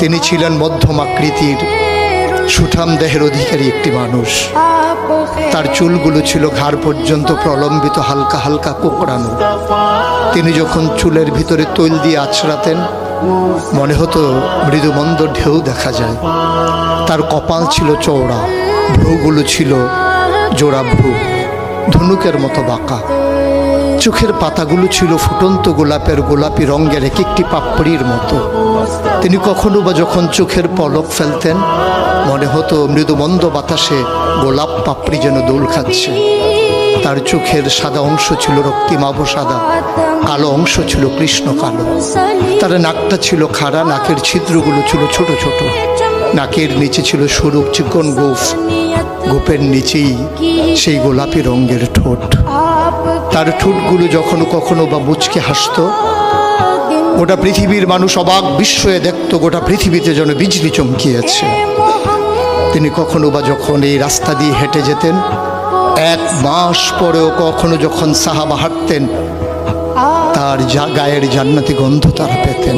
তিনি ছিলেন মধ্যম আকৃতির সুঠাম দেহের অধিকারী একটি মানুষ। তার চুলগুলো ছিল ঘাড় পর্যন্ত প্রলম্বিত, হালকা হালকা কোঁকড়ানো। তিনি যখন চুলের ভিতরে তৈল দিয়ে আছড়াতেন মনে হতো মৃদুমন্দ ঢেউ দেখা যায়। তার কপাল ছিল চওড়া, ভ্রুগুলো ছিল জোড়া ভ্রু, ধনুকের মতো বাঁকা। চোখের পাতাগুলো ছিল ফুটন্ত গোলাপের গোলাপি রঙের এক একটি পাপড়ির মতো। তিনি কখনো বা যখন চোখের পলক ফেলতেন মনে হতো মৃদুমন্দ বাতাসে গোলাপ পাপড়ি যেন দোল খাচ্ছে। তার চোখের সাদা অংশ ছিল রক্তিমাভ সাদা, কালো অংশ ছিল কৃষ্ণ কালো। তার নাকটা ছিল খাড়া, নাকের ছিদ্রগুলো ছিল ছোট ছোট। নাকের নিচে ছিল সরু চিকন গোঁফ, গোঁফের নিচেই সেই গোলাপি রঙের ঠোঁট। তার ঠোঁটগুলো যখন কখনো বা মুচকে হাসত, গোটা পৃথিবীর মানুষ অবাক বিস্ময়ে দেখত গোটা পৃথিবীতে যেন বিজলি চমকিয়েছে। তিনি কখনো বা যখন এই রাস্তা দিয়ে হেঁটে যেতেন, 1 মাস পরেও কখনো যখন সাহাবা হাঁটতেন, তার গায়ের জান্নাতি গন্ধ তারা পেতেন।